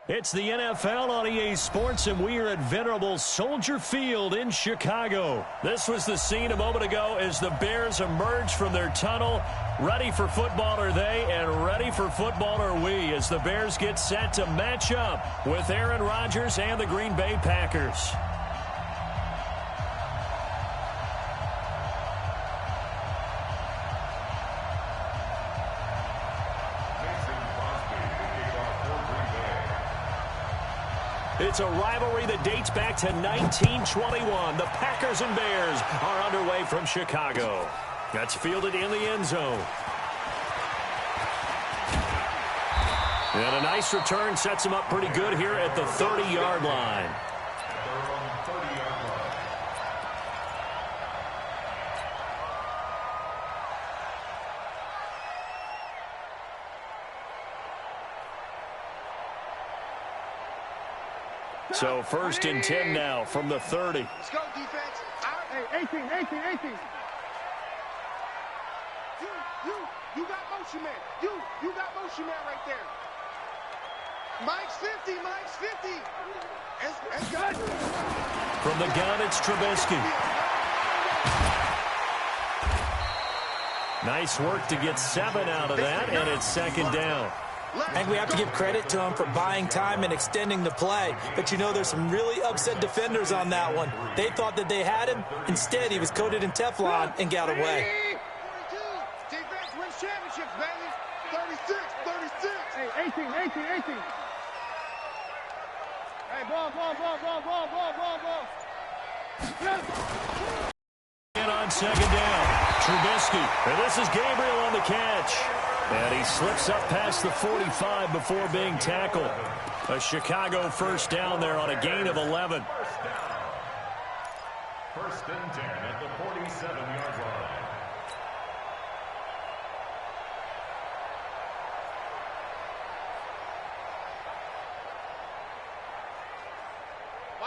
It's the NFL on EA Sports, and we are at venerable Soldier Field in Chicago. This was the scene a moment ago as the Bears emerged from their tunnel. Ready for football are they, and ready for football are we, as the Bears get set to match up with Aaron Rodgers and the Green Bay Packers. It's a rivalry that dates back to 1921. The Packers and Bears are underway from Chicago. That's fielded in the end zone. And a nice return sets him up pretty good here at the 30-yard line. So first and 10 now from the 30. Let's go, defense. Out. Hey, 18. You got motion man. You got motion man right there. Mike's 50. It's good. From the gun, it's Trubisky. Nice work to get 7 out of that, and it's second down. I think we have to give credit to him for buying time and extending the play. But, you know, there's some really upset defenders on that one. They thought that they had him. Instead, he was coated in Teflon and got away. 42. Defense wins championships, baby. 36. Hey, 18. Hey, ball. And on second down, Trubisky. And this is Gabriel on the catch. And he slips up past the 45 before being tackled. A Chicago first down there on a gain of 11. First and 10 at the 47-yard line.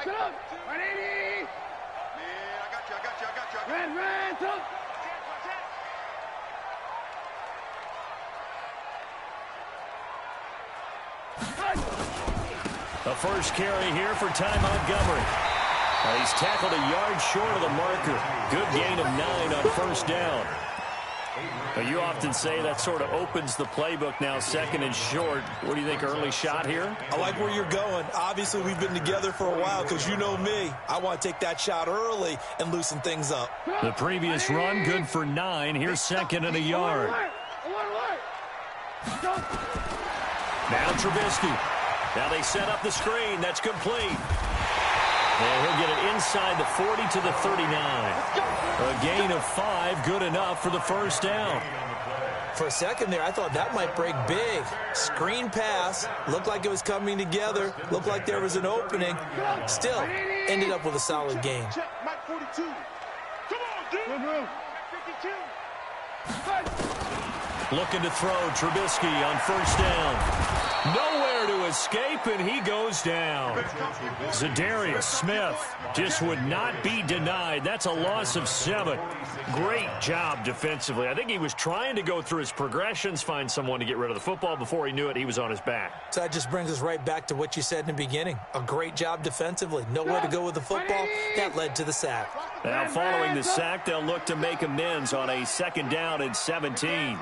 Get up! 180! Yeah, I got you. Red, top! The first carry here for Ty Montgomery. He's tackled a yard short of the marker. Good gain of 9 on first down. You often say that sort of opens the playbook now, second and short. What do you think, early shot here? I like where you're going. Obviously, we've been together for a while because you know me. I want to take that shot early and loosen things up. The previous run, good for 9. Here's second and a yard. Now Trubisky. Now they set up the screen. That's complete. And he'll get it inside the 40 to the 39. A gain of 5, good enough for the first down. For a second there, I thought that might break big. Screen pass. Looked like it was coming together. Looked like there was an opening. Still, ended up with a solid gain. Check, Mike 42. Come on, dude. 52. Looking to throw, Trubisky on first down. Nowhere to escape, and he goes down. Zadarius Smith just would not be denied. That's a loss of 7. Great job defensively. I think he was trying to go through his progressions, find someone to get rid of the football. Before he knew it, he was on his back. So that just brings us right back to what you said in the beginning. A great job defensively. Nowhere to go with the football. That led to the sack. Now, following the sack, they'll look to make amends on a second down and 17.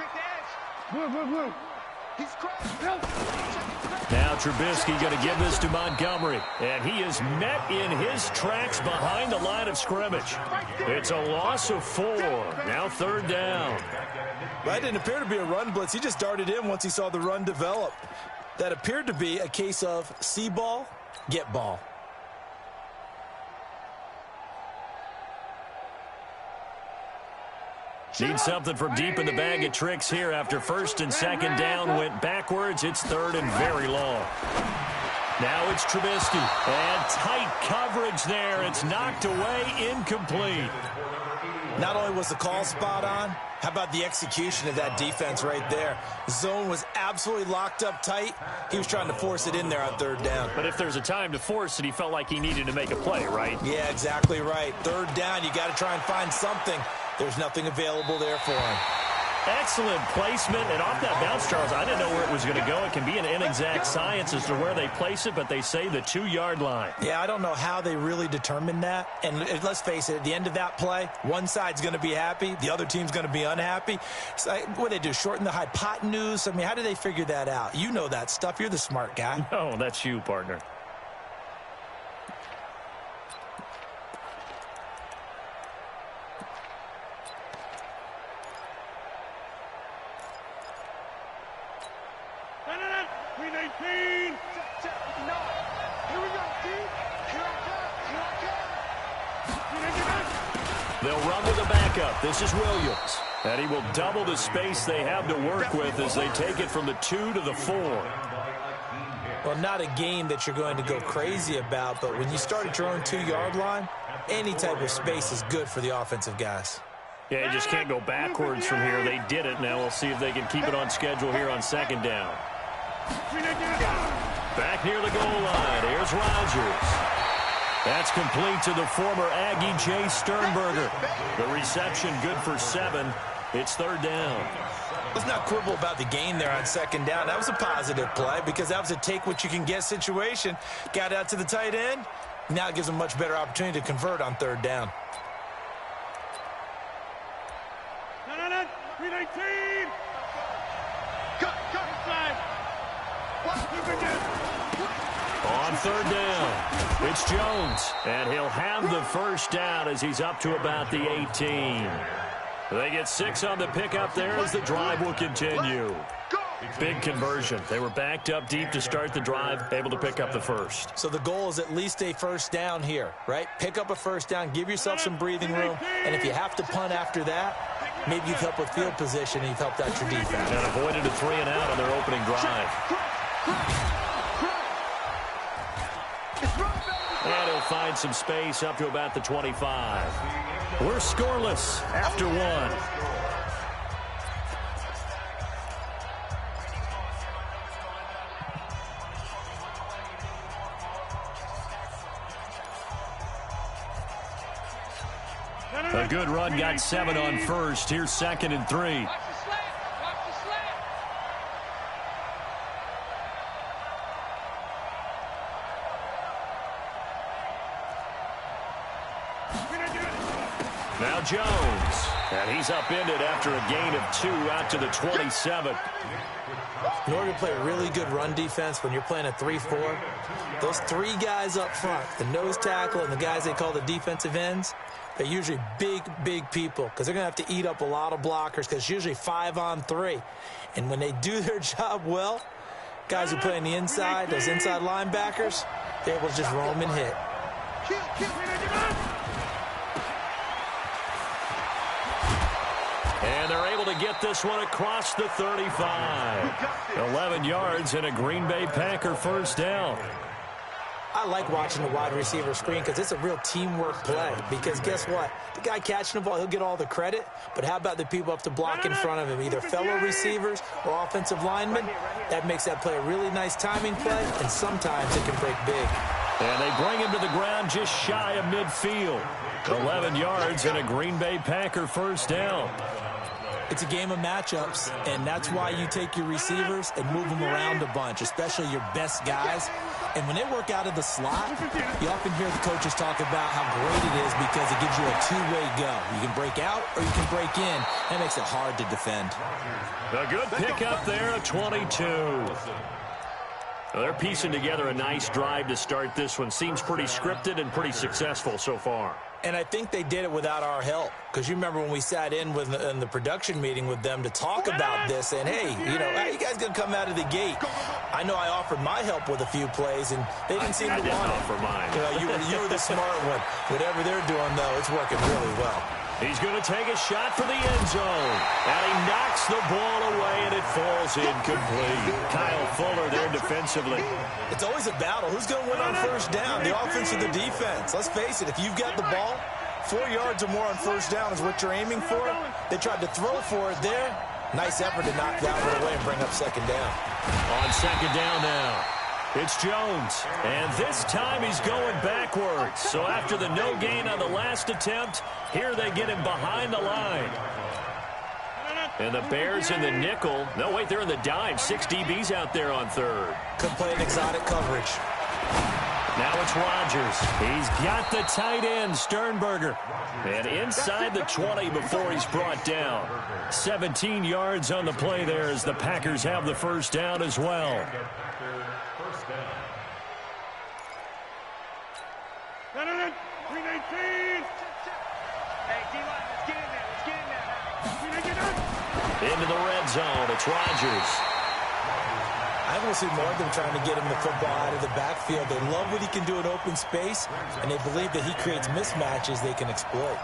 Now Trubisky going to give this to Montgomery, and he is met in his tracks behind the line of scrimmage. It's a loss of 4. Now third down. That didn't appear to be a run blitz. He just darted in once he saw the run develop. That appeared to be a case of see ball, get ball. Need something from deep in the bag of tricks here after first and second down went backwards. It's third and very long. Now it's Trubisky. And tight coverage there. It's knocked away, incomplete. Not only was the call spot on, how about the execution of that defense right there? Zone was absolutely locked up tight. He was trying to force it in there on third down. But if there's a time to force it, he felt like he needed to make a play, right? Yeah, exactly right. Third down, you got to try and find something. There's nothing available there for him. Excellent placement, and off that bounce, Charles, I didn't know where it was going to go. It can be an inexact science as to where they place it, but they say the 2-yard line. Yeah, I don't know how they really determined that. And let's face it, at the end of that play, one side's going to be happy, the other team's going to be unhappy. It's like, what do they do, shorten the hypotenuse? I mean, how do they figure that out? You know that stuff. You're the smart guy. No, that's you, partner. They'll run with a backup. This is Williams. And he will double the space they have to work with as they take it from the 2 to the 4. Well, not a game that you're going to go crazy about, but when you start at your own 2-yard line, any type of space is good for the offensive guys. Yeah, you just can't go backwards from here. They did it. Now we'll see if they can keep it on schedule here on 2nd down. Back near the goal line. Here's Rodgers. That's complete to the former Aggie, Jay Sternberger. The reception good for 7. It's 3rd down. Let's not quibble about the gain there on 2nd down. That was a positive play because that was a take-what-you-can-get situation. Got out to the tight end. Now it gives them a much better opportunity to convert on 3rd down. 319. Cut. On 3rd down, it's Jones, and he'll have the 1st down as he's up to about the 18. They get 6 on the pickup there as the drive will continue. Big conversion. They were backed up deep to start the drive, able to pick up the 1st. So the goal is at least a 1st down here, right? Pick up a 1st down, give yourself some breathing room, and if you have to punt after that, maybe you've helped with field position and you've helped out your defense. And avoided a 3-and-out on their opening drive. And he'll find some space up to about the 25. We're scoreless after 1. A good run got 7 on 1st. Here's 2nd and 3. Now Jones, and he's upended after a gain of 2 out to the 27. In order to play really good run defense when you're playing a 3-4, those 3 guys up front, the nose tackle and the guys they call the defensive ends, they're usually big people because they're going to have to eat up a lot of blockers because it's usually 5 on 3. And when they do their job well, guys who play on the inside, those inside linebackers, they're able to just roam and hit. And they're able to get this one across the 35. 11 yards and a Green Bay Packer 1st down. I like watching the wide receiver screen because it's a real teamwork play. Because guess what? The guy catching the ball, he'll get all the credit. But how about the people up to block in front of him, either fellow receivers or offensive linemen? That makes that play a really nice timing play, and sometimes it can break big. And they bring him to the ground just shy of midfield. 11 yards and a Green Bay Packer 1st down. It's a game of matchups, and that's why you take your receivers and move them around a bunch, especially your best guys. And when they work out of the slot, you often hear the coaches talk about how great it is because it gives you a 2-way go. You can break out or you can break in. That makes it hard to defend. A good pickup there at 22. Well, they're piecing together a nice drive to start this one. Seems pretty scripted and pretty successful so far. And I think they did it without our help. Because you remember when we sat in the production meeting with them to talk about this, and hey, you know, how you guys going to come out of the gate? I know I offered my help with a few plays, and they didn't seem to want it. I didn't offer mine. You know, you were the smart one. Whatever they're doing, though, it's working really well. He's going to take a shot for the end zone. And he knocks the ball away, and it falls incomplete. Kyle Fuller there defensively. It's always a battle. Who's going to win on 1st down, the offense or the defense? Let's face it, if you've got the ball, 4 yards or more on 1st down is what you're aiming for. They tried to throw for it there. Nice effort to knock that one away and bring up 2nd down. On 2nd down now. It's Jones, and this time he's going backwards. So after the no gain on the last attempt, here they get him behind the line. And the Bears in the nickel. No, wait, they're in the dime. 6 DBs out there on third. Could play an exotic coverage. Now it's Rodgers. He's got the tight end, Sternberger. And inside the 20 before he's brought down. 17 yards on the play there as the Packers have the first down as well. Into the red zone. It's Rodgers. I want to see more of them trying to get him the football out of the backfield. They love what he can do in open space, and they believe that he creates mismatches they can exploit.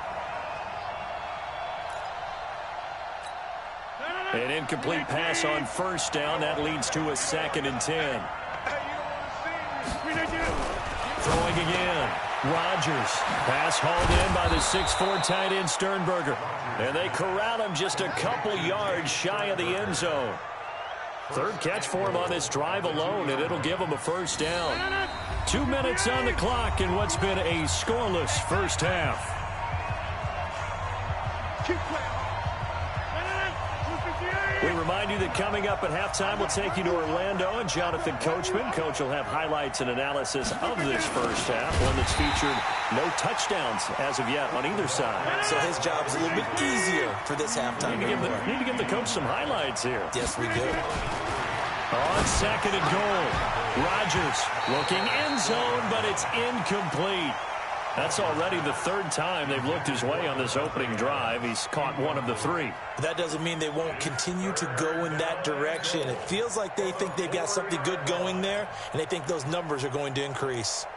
An incomplete pass on first down. That leads to a 2nd and 10. Throwing again. Rodgers. Pass hauled in by the 6'4" tight end Sternberger. And they corral him just a couple yards shy of the end zone. 3rd catch for him on this drive alone, and it'll give him a first down. 2 minutes on the clock in what's been a scoreless first half. We remind you that coming up at halftime, we'll take you to Orlando and Jonathan Coachman. Coach will have highlights and analysis of this first half, one that's featured no touchdowns as of yet on either side. So his job's a little bit easier for this halftime. Need to give the coach some highlights here. Yes, we do. On 2nd and goal, Rodgers looking end zone, but it's incomplete. That's already the 3rd time they've looked his way on this opening drive. He's caught one of the 3. That doesn't mean they won't continue to go in that direction. It feels like they think they've got something good going there, and they think those numbers are going to increase.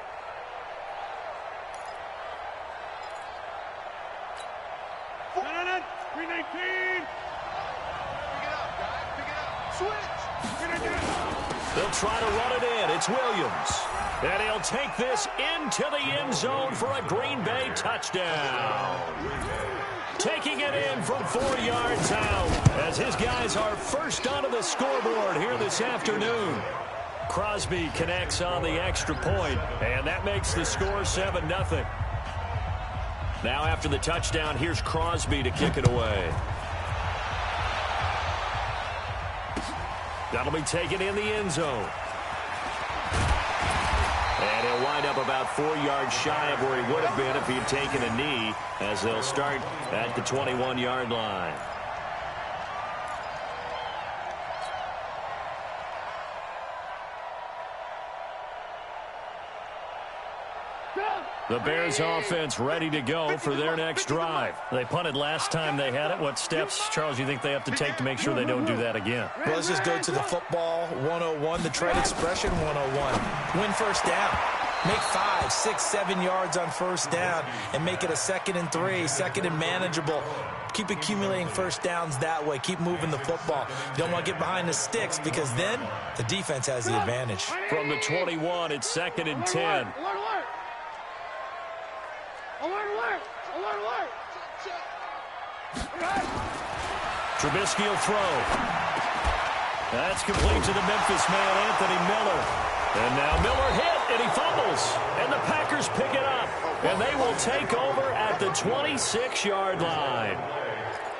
They'll try to run it in. It's Williams. And he'll take this into the end zone for a Green Bay touchdown. Taking it in from 4 yards out as his guys are first onto the scoreboard here this afternoon. Crosby connects on the extra point, and that makes the score 7-0. Now after the touchdown, here's Crosby to kick it away. That'll be taken in the end zone. And he'll wind up about 4 yards shy of where he would have been if he had taken a knee, as they'll start at the 21-yard line. The Bears offense ready to go for their next drive. They punted last time they had it. What steps, Charles, you think they have to take to make sure they don't do that again? Well, let's just go to the football 101, the trade expression 101. Win first down. Make 5, 6, 7 yards on first down and make it a 2nd and 3, 2nd and manageable. Keep accumulating first downs that way. Keep moving the football. You don't want to get behind the sticks because then the defense has the advantage. From the 21, it's 2nd and 10. Trubisky will throw. That's complete to the Memphis man, Anthony Miller. And now Miller hit, and he fumbles. And the Packers pick it up. And they will take over at the 26-yard line.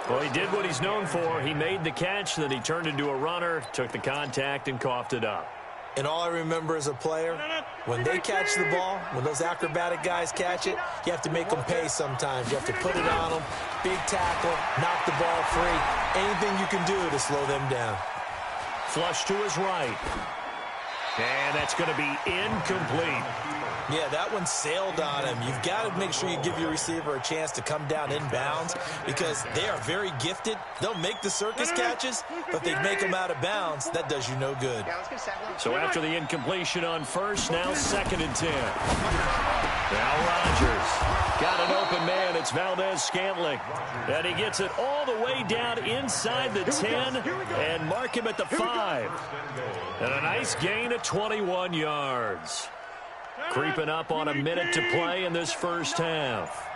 Well, he did what he's known for. He made the catch, then he turned into a runner, took the contact, and coughed it up. And all I remember as a player, when they catch the ball, when those acrobatic guys catch it, you have to make them pay sometimes. You have to put it on them, big tackle, knock the ball free, anything you can do to slow them down. Flush to his right. And that's going to be incomplete. Yeah, that one sailed on him. You've got to make sure you give your receiver a chance to come down inbounds because they are very gifted. They'll make the circus catches, but they make them out of bounds. That does you no good. So after the incompletion on first, now 2nd and 10. Now Rodgers got an open man. It's Valdez-Scantling. And he gets it all the way down inside the 10 and mark him at the 5. And a nice gain of 21 yards. Creeping up on a minute to play in this first half.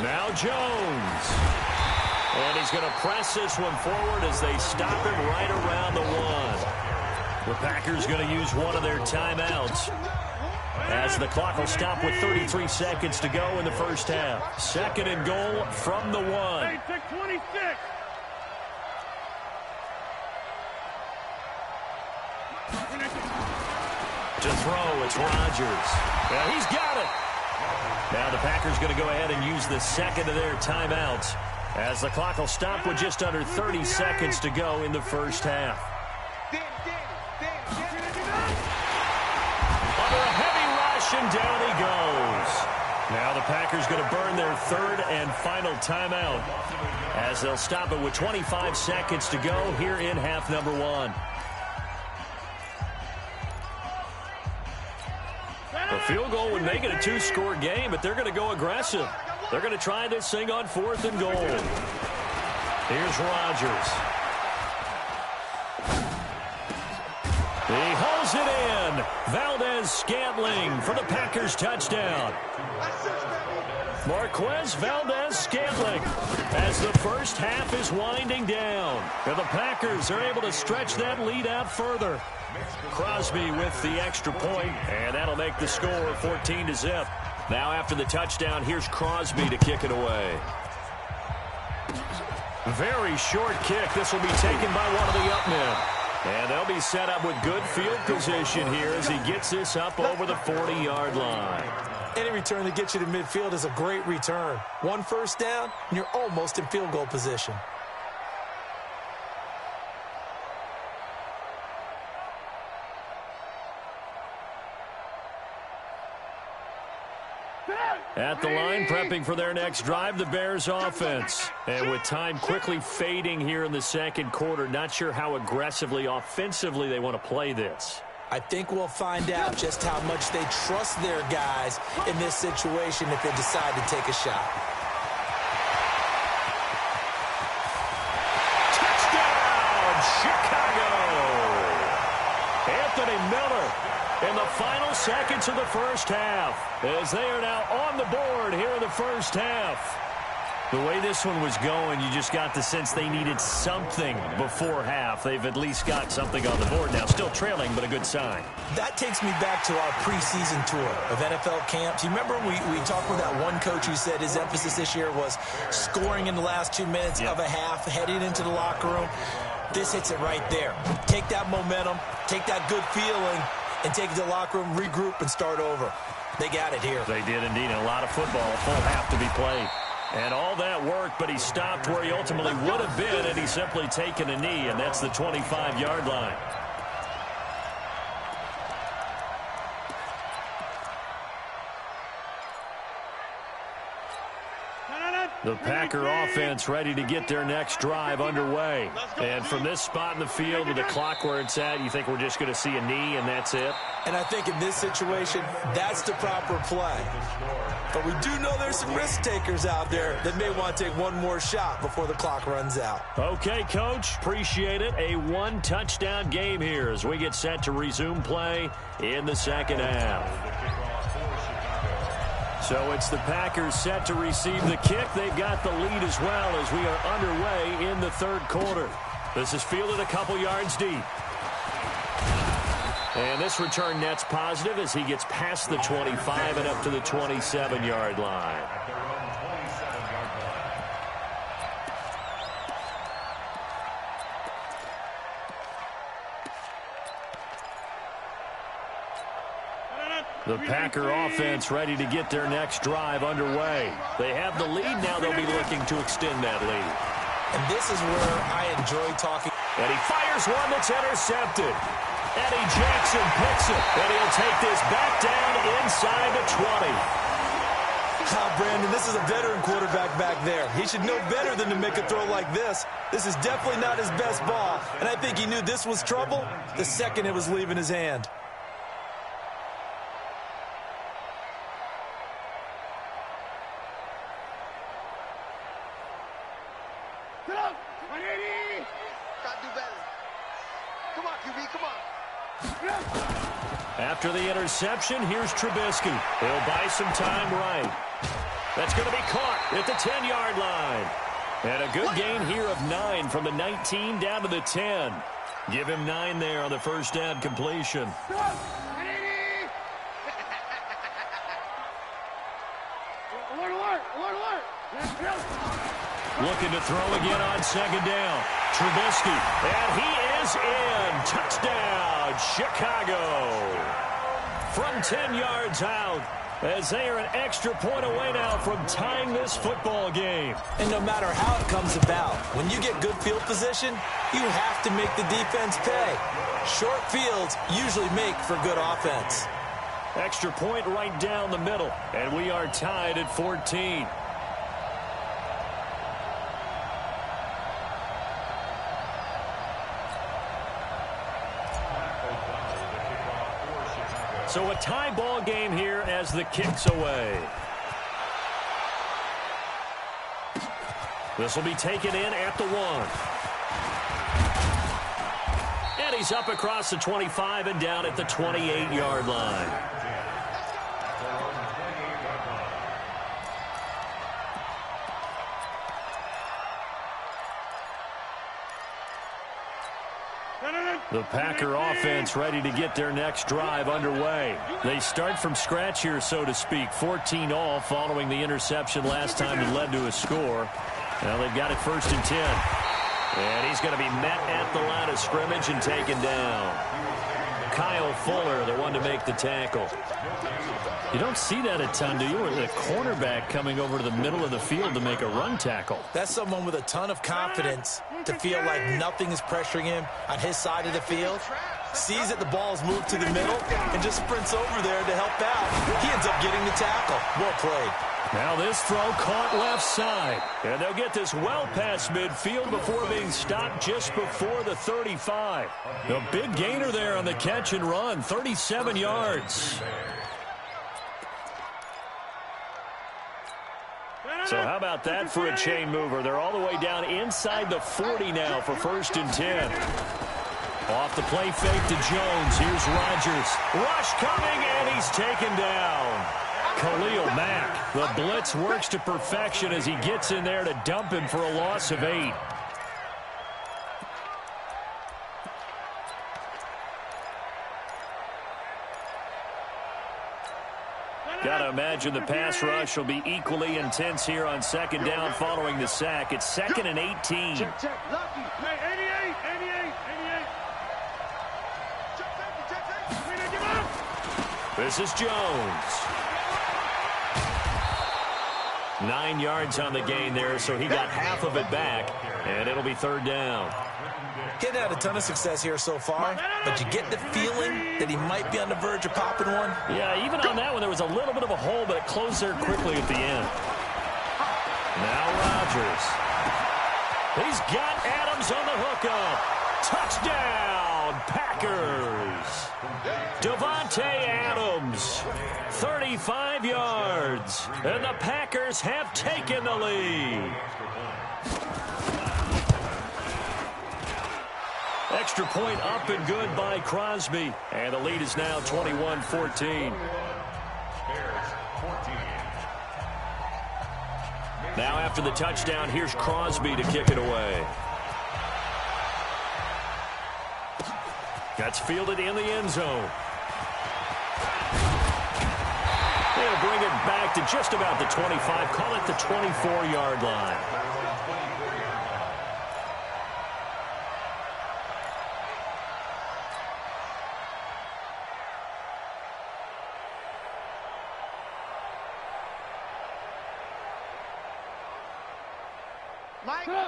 Now Jones. And he's going to press this one forward as they stop him right around the 1. The Packers going to use one of their timeouts. as the clock will stop with 33 seconds to go in the first half. 2nd and goal from the 1. 26. To throw, it's Rodgers. Yeah, he's got it. Now the Packers going to go ahead and use the second of their timeouts as the clock will stop with just under 30 seconds to go in the first half. Under a heavy rush, and down he goes. Now the Packers going to burn their 3rd and final timeout as they'll stop it with 25 seconds to go here in half number 1. A field goal would make it a 2-score game, but they're going to go aggressive. They're going to try this thing on 4th and goal. Here's Rodgers. He holds it in. Valdez-Scantling for the Packers touchdown. Marquez Valdez-Scantling as the first half is winding down. And the Packers are able to stretch that lead out further. Crosby with the extra point, and that'll make the score 14-0. Now after the touchdown, here's Crosby to kick it away. Very short kick. This will be taken by one of the up men. And they'll be set up with good field position here as he gets this up over the 40-yard line. Any return that gets you to midfield is a great return. 1 first down, and you're almost in field goal position. At the line, prepping for their next drive, the Bears offense. And with time quickly fading here in the second quarter, not sure how aggressively, offensively they want to play this. I think we'll find out just how much they trust their guys in this situation if they decide to take a shot. Touchdown, Chicago! Anthony Miller in the final seconds of the first half as they are now on the board here in the first half. The way this one was going, you just got the sense they needed something before half. They've at least got something on the board now. Still trailing, but a good sign. That takes me back to our preseason tour of NFL camps. You remember we talked with that one coach who said his emphasis this year was scoring in the last 2 minutes of a half, heading into the locker room. This hits it right there. Take that momentum, take that good feeling, and take it to the locker room, regroup, and start over. They got it here. They did indeed. A lot of football, full half to be played. And all that worked, but he stopped where he ultimately would have been, and he's simply taken a knee, and that's the 25-yard line. The Packer offense ready to get their next drive underway. And from this spot in the field with the clock where it's at, you think we're just going to see a knee and that's it? And I think in this situation, that's the proper play. But we do know there's some risk takers out there that may want to take one more shot before the clock runs out. Okay, Coach. Appreciate it. A one-touchdown game here as we get set to resume play in the second half. So it's the Packers set to receive the kick. They've got the lead as well as we are underway in the third quarter. This is fielded a couple yards deep. And this return net's positive as he gets past the 25 and up to the 27-yard line. The Packer offense ready to get their next drive underway. They have the lead now. They'll be looking to extend that lead. And this is where I enjoy talking. And he fires one that's intercepted. Eddie Jackson picks it. And he'll take this back down inside the 20. Brandon, this is a veteran quarterback back there. He should know better than to make a throw like this. This is definitely not his best ball. And I think he knew this was trouble the second it was leaving his hand. After the interception, here's Trubisky. He'll buy some time right. That's going to be caught at the 10-yard line. And a good gain here of 9 from the 19 down to the 10. Give him 9 there on the first down completion. Alert, alert, alert, alert. Looking to throw again on second down. Trubisky, and he is in. Touchdown, Chicago. From 10 yards out, as they are an extra point away now from tying this football game. And no matter how it comes about, when you get good field position, you have to make the defense pay. Short fields usually make for good offense. Extra point right down the middle, and we are tied at 14. So a tie ball game here as the kick's away. This will be taken in at the 1. And he's up across the 25 and down at the 28-yard line. The Packer offense ready to get their next drive underway. They start from scratch here, so to speak. 14 all following the interception last time that led to a score. Now they've got it 1st and 10. And he's going to be met at the line of scrimmage and taken down. Kyle Fuller, the one to make the tackle. You don't see that a ton, do you? Or the cornerback coming over to the middle of the field to make a run tackle. That's someone with a ton of confidence to feel like nothing is pressuring him on his side of the field. Sees that the ball's moved to the middle and just sprints over there to help out. He ends up getting the tackle. Well played. Now this throw caught left side. And they'll get this well past midfield before being stopped just before the 35. A big gainer there on the catch and run, 37 yards. So how about that for a chain mover? They're all the way down inside the 40 now for 1st and 10. Off the play fake to Jones. Here's Rodgers. Rush coming, and he's taken down. Khalil Mack. The blitz works to perfection as he gets in there to dump him for a loss of 8. Got to imagine the pass rush will be equally intense here on 2nd down following the sack. It's 2nd and 18. Check, check. Lucky. Hey, 88, 88, 88. Check, check, check. We didn't give up. This is Jones. 9 yards on the gain there, so he got half of it back, and it'll be 3rd down. Getting had a ton of success here so far, but you get the feeling that he might be on the verge of popping one. Yeah, even on that one, there was a little bit of a hole, but it closed there quickly at the end. Now Rodgers. He's got Adams on the hookup. Touchdown, Packers. Devontae Adams, 35 yards, and the Packers have taken the lead. Extra point up and good by Crosby, and the lead is now 21-14. Now after the touchdown, here's Crosby to kick it away. That's fielded in the end zone. They'll bring it back to just about the 25, call it the 24-yard line.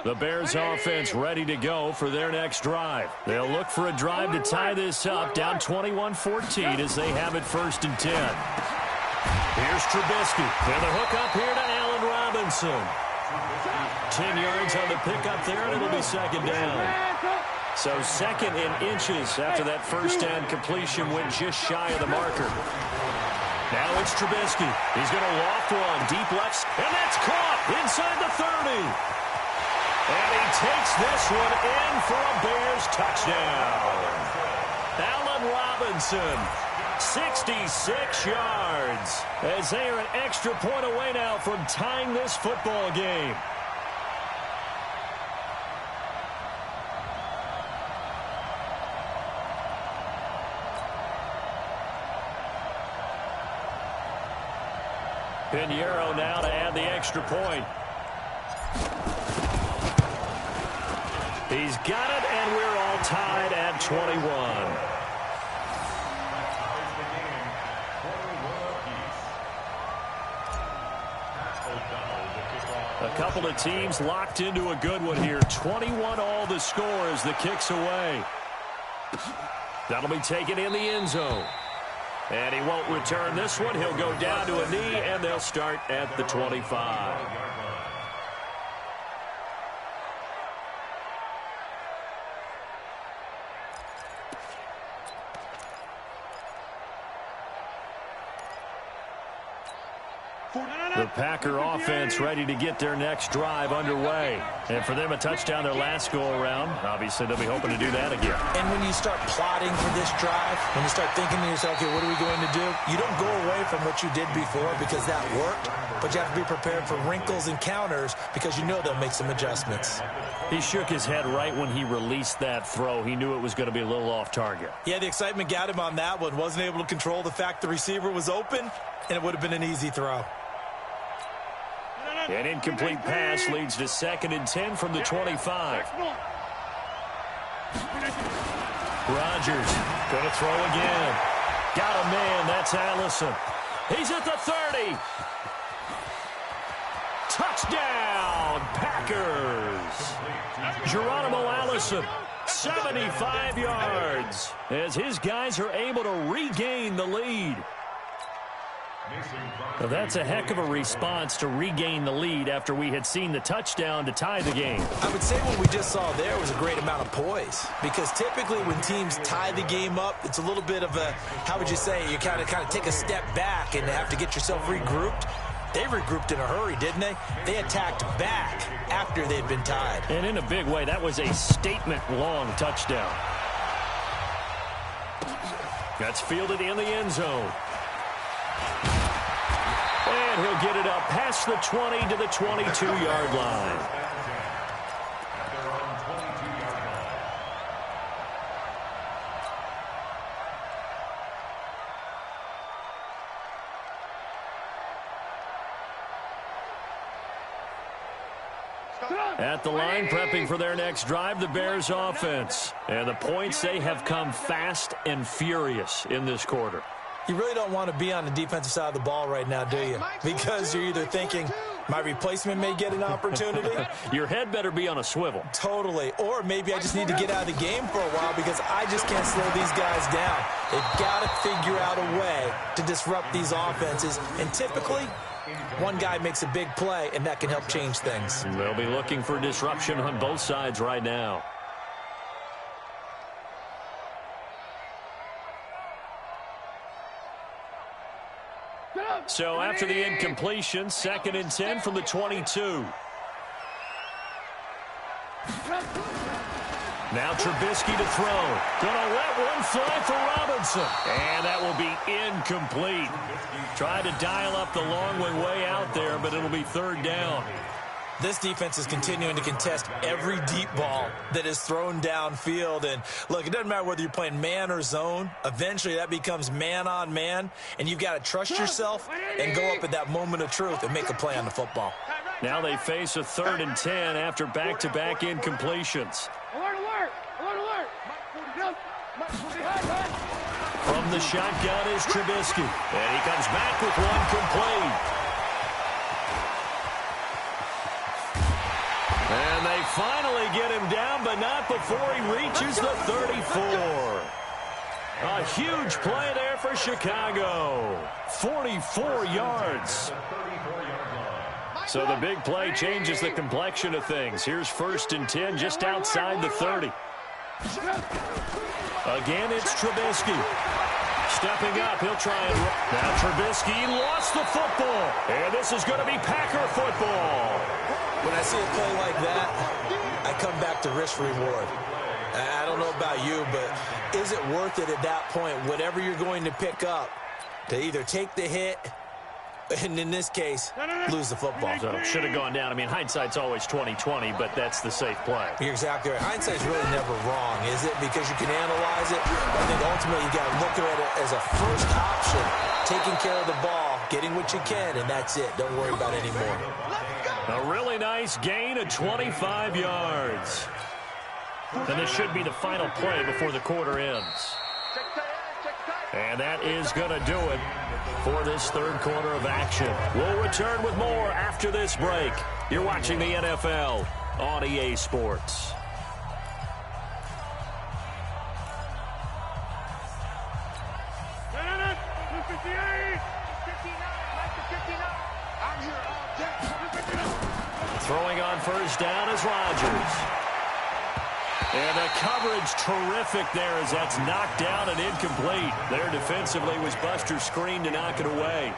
The Bears offense ready to go for their next drive. They'll look for a drive to tie this up, down 21-14 as they have it 1st and 10. Here's Trubisky. And the hook up here to Allen Robinson. 10 yards on the pickup there, and it'll be 2nd down. So 2nd in inches after that 1st down completion went just shy of the marker. Now it's Trubisky. He's going to loft one deep left, and that's caught inside the 30. And he takes this one in for a Bears touchdown. Allen Robinson, 66 yards, as they are an extra point away now from tying this football game. Pinheiro now to add the extra point. He's got it, and we're all tied at 21. A couple of teams locked into a good one here. 21 all the score as the kick's away. That'll be taken in the end zone. And he won't return this one. He'll go down to a knee, and they'll start at the 25. The Packer offense ready to get their next drive underway. And for them, a touchdown their last go-around. Obviously, they'll be hoping to do that again. And when you start plotting for this drive, when you start thinking to yourself, okay, what are we going to do? You don't go away from what you did before because that worked, but you have to be prepared for wrinkles and counters because you know they'll make some adjustments. He shook his head right when he released that throw. He knew it was going to be a little off target. Yeah, the excitement got him on that one. Wasn't able to control the fact the receiver was open, and it would have been an easy throw. An incomplete pass leads to 2nd and 10 from the 25. Rodgers going to throw again. Got a man. That's Allison. He's at the 30. Touchdown, Packers. Geronimo Allison, 75 yards, as his guys are able to regain the lead. Well, that's a heck of a response to regain the lead after we had seen the touchdown to tie the game. I would say what we just saw there was a great amount of poise, because typically when teams tie the game up, it's a little bit of a, how would you say, you kind of take a step back and have to get yourself regrouped. They regrouped in a hurry, didn't they? They attacked back after they'd been tied. And in a big way, that was a statement-long touchdown. That's fielded in the end zone. And he'll get it up past the 20 to the 22-yard line. At the line, prepping for their next drive, the Bears offense. And the points, they have come fast and furious in this quarter. You really don't want to be on the defensive side of the ball right now, do you? Because you're either thinking, my replacement may get an opportunity. Your head better be on a swivel. Totally. Or maybe I just need to get out of the game for a while because I just can't slow these guys down. They've got to figure out a way to disrupt these offenses. And typically, one guy makes a big play, and that can help change things. They'll be looking for disruption on both sides right now. So after the incompletion, 2nd and 10 from the 22. Now Trubisky to throw. Gonna let one fly for Robinson. And that will be incomplete. Tried to dial up the long way out there, but it'll be 3rd down. This defense is continuing to contest every deep ball that is thrown downfield. And, look, it doesn't matter whether you're playing man or zone. Eventually, that becomes man-on-man, and you've got to trust yourself and go up at that moment of truth and make a play on the football. Now they face a 3rd and 10 after back-to-back incompletions. Alert, alert! Alert, alert! From the shotgun is Trubisky. And he comes back with one complete. And they finally get him down, but not before he reaches the 34. A huge play there for Chicago. 44 yards. So the big play changes the complexion of things. Here's 1st and 10 just outside the 30. Again, it's Trubisky. Stepping up, he'll try and... Now Trubisky lost the football. And this is going to be Packer football. When I see a play like that, I come back to risk-reward. I don't know about you, but is it worth it at that point, whatever you're going to pick up, to either take the hit, and in this case, lose the football? So it should have gone down. I mean, hindsight's always 20/20, but that's the safe play. You're exactly right. Hindsight's really never wrong, is it? Because you can analyze it. I think ultimately you got to look at it as a first option, taking care of the ball, getting what you can, and that's it. Don't worry about any more. A really nice gain of 25 yards. And this should be the final play before the quarter ends. And that is going to do it for this third quarter of action. We'll return with more after this break. You're watching the NFL on EA Sports. Throwing on first down is Rodgers. And the coverage terrific there as that's knocked down and incomplete. There defensively was Buster's screen to knock it away.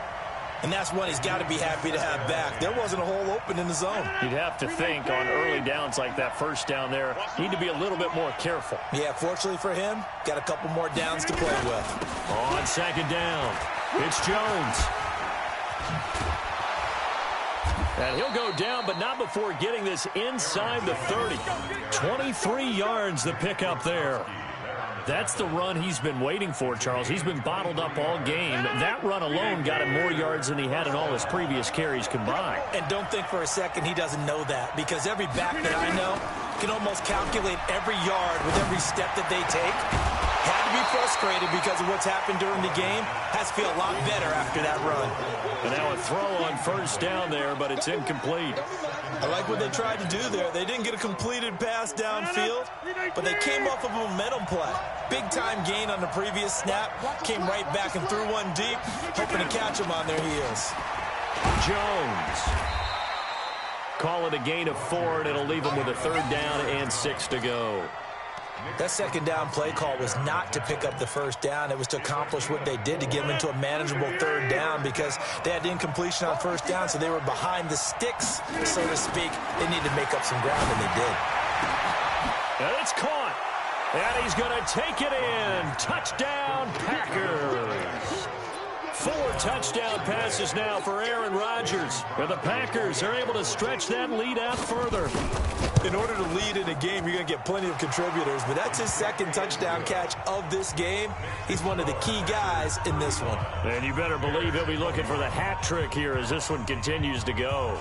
And that's one he's got to be happy to have back. There wasn't a hole open in the zone. You'd have to think on early downs like that first down there, need to be a little bit more careful. Yeah, fortunately for him, got a couple more downs to play with. On second down, it's Jones. And he'll go down, but not before getting this inside the 30. 23 yards the pickup there. That's the run he's been waiting for, Charles. He's been bottled up all game. That run alone got him more yards than he had in all his previous carries combined. And don't think for a second he doesn't know that, because every back that I know can almost calculate every yard with every step that they take. Had to be frustrated because of what's happened during the game. Has to feel a lot better after that run. And now a throw on first down there, but it's incomplete. I like what they tried to do there. They didn't get a completed pass downfield, but they came off of a momentum play. Big-time gain on the previous snap. Came right back and threw one deep, hoping to catch them on their heels. Jones. Call it a gain of 4, and it'll leave them with a third down and 6 to go. That second down play call was not to pick up the first down. It was to accomplish what they did to get them into a manageable third down, because they had incompletion on first down, so they were behind the sticks, so to speak. They needed to make up some ground, and they did. And it's caught. And he's going to take it in. Touchdown, Packers. 4 touchdown passes now for Aaron Rodgers. And the Packers are able to stretch that lead out further. In order to lead in a game, you're going to get plenty of contributors, but that's his second touchdown catch of this game. He's one of the key guys in this one. And you better believe he'll be looking for the hat trick here as this one continues to go.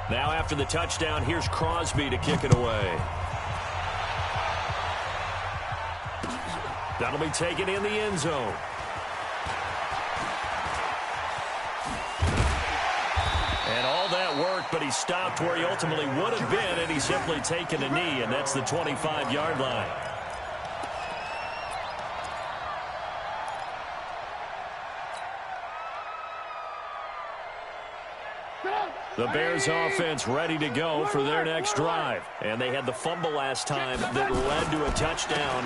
Now after the touchdown, here's Crosby to kick it away. That'll be taken in the end zone. And all that work, but he stopped where he ultimately would have been, and he's simply taken a knee, and that's the 25-yard line. The Bears offense ready to go for their next drive. And they had the fumble last time that led to a touchdown.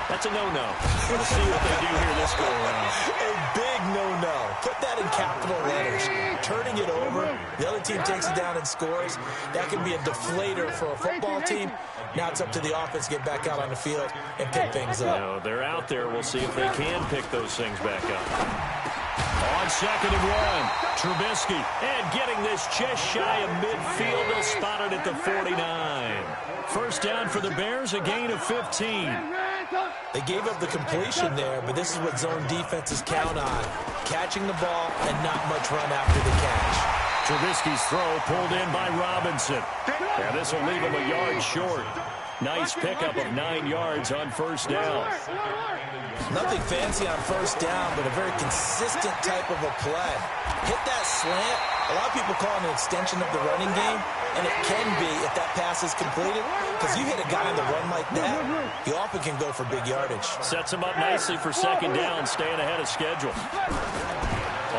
That's a no-no. We'll see what they do here this go-around. A big no-no. Put that in capital letters. Turning it over, the other team takes it down and scores. That can be a deflator for a football team. Now it's up to the offense to get back out on the field and pick things up. No, they're out there. We'll see if they can pick those things back up. On second and 1, Trubisky. And getting this just shy of midfield. They'll spot it at the 49. First down for the Bears, a gain of 15. They gave up the completion there, but this is what zone defenses count on. Catching the ball and not much run after the catch. Trubisky's throw pulled in by Robinson. Yeah, this will leave him a yard short. Nice pickup of 9 yards on first down. Nothing fancy on first down, but a very consistent type of a play. Hit that slant. A lot of people call it an extension of the running game, and it can be if that pass is completed, because you hit a guy on the run like that, he often can go for big yardage. Sets him up nicely for second down, staying ahead of schedule.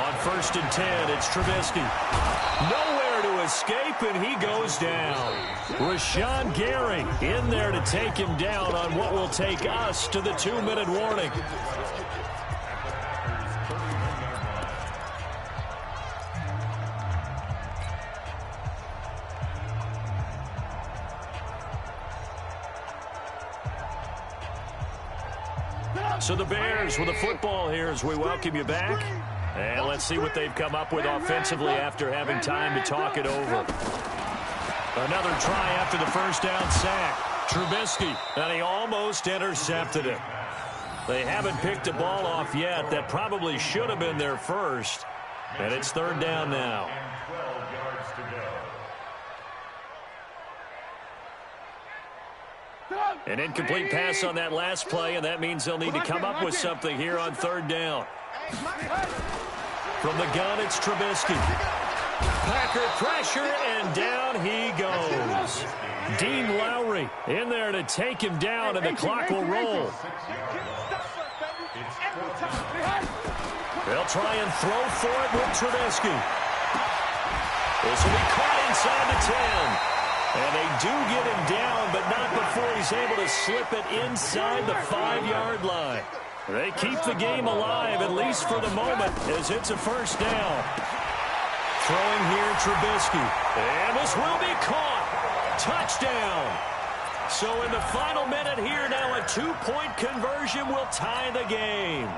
On first and 10, it's Trubisky. Nowhere to escape, and he goes down. Rashawn Gary in there to take him down on what will take us to the 2-minute warning. So the Bears with the football here as we welcome you back. And let's see what they've come up with offensively after having time to talk it over. Another try after the first down sack. Trubisky, and he almost intercepted it. They haven't picked a ball off yet. That probably should have been their first. And it's third down now. An incomplete pass on that last play, and that means they'll need to come up with something here on third down. From the gun, it's Trubisky. Packer pressure, and down he goes. Dean Lowry in there to take him down, and the clock will roll. They'll try and throw for it with Trubisky. This will be caught inside the 10. And they do get him down, but not before he's able to slip it inside the 5-yard line. They keep the game alive, at least for the moment, as it's a first down. Throwing here, Trubisky. And this will be caught. Touchdown. So in the final minute here, now a 2-point conversion will tie the game.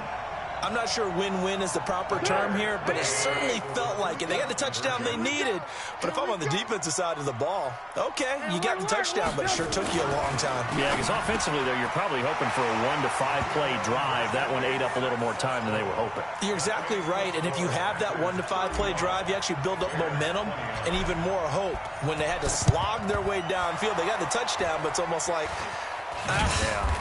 I'm not sure win-win is the proper term here, but it certainly felt like it. They got the touchdown they needed, but if I'm on the defensive side of the ball, okay, you got the touchdown, but it sure took you a long time. Yeah, because offensively there, you're probably hoping for a 1 to 5 play drive. That one ate up a little more time than they were hoping. You're exactly right, and if you have that 1 to 5 play drive, you actually build up momentum and even more hope. When they had to slog their way downfield, they got the touchdown, but it's almost like,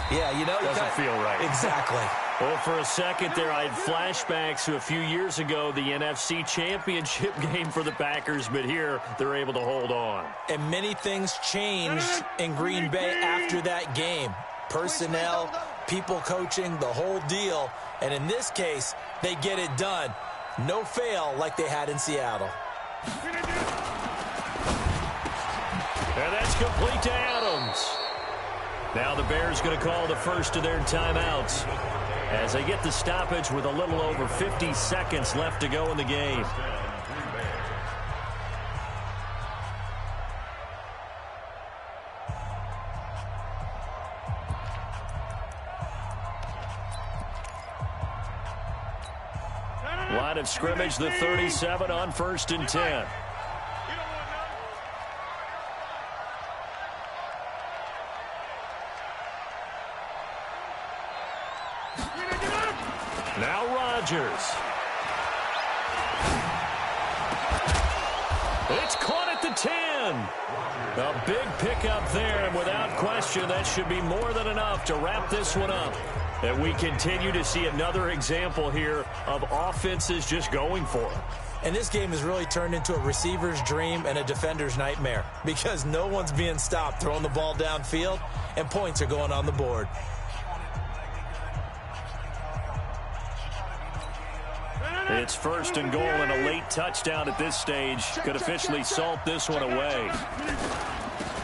yeah, you know, doesn't feel right. Exactly. Well, for a second there, I had flashbacks to a few years ago, the NFC Championship game for the Packers, but here they're able to hold on. And many things changed in Green Bay after that game. Personnel, people coaching, the whole deal. And in this case, they get it done. No fail like they had in Seattle. And that's complete to Adams. Now the Bears going to call the first of their timeouts as they get the stoppage with a little over 50 seconds left to go in the game. Line of scrimmage, the 37 on 1st and 10. Now Rodgers. It's caught at the 10. A big pickup there, and without question, that should be more than enough to wrap this one up. And we continue to see another example here of offenses just going for it. And this game has really turned into a receiver's dream and a defender's nightmare because no one's being stopped throwing the ball downfield, and points are going on the board. It's 1st and goal, and a late touchdown at this stage could officially salt this one away.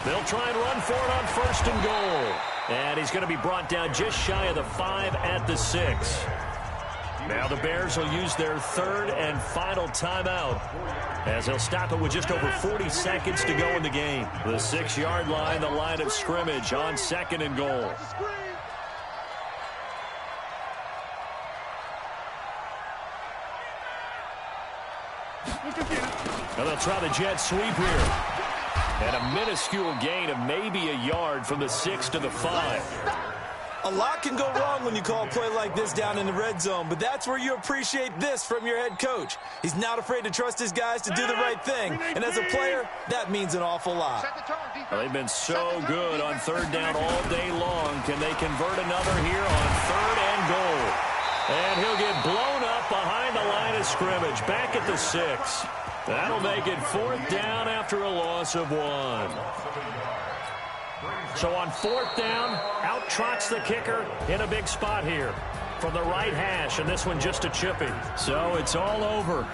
They'll try and run for it on 1st and goal. And he's going to be brought down just shy of the 5 at the 6. Now the Bears will use their 3rd and final timeout as they'll stop it with just over 40 seconds to go in the game. The 6-yard line, the line of scrimmage on 2nd and goal. Now they'll try the jet sweep here. And a minuscule gain of maybe a yard from the 6 to the 5. A lot can go wrong when you call a play like this down in the red zone, but that's where you appreciate this from your head coach. He's not afraid to trust his guys to do the right thing, and as a player, that means an awful lot. Well, they've been so good on 3rd down all day long. Can they convert another here on 3rd and goal? And he'll get blown up behind the line of scrimmage, back at the 6. That'll make it 4th down after a loss of 1. So on 4th down, out trots the kicker in a big spot here from the right hash, and this one just a chipping. So it's all over.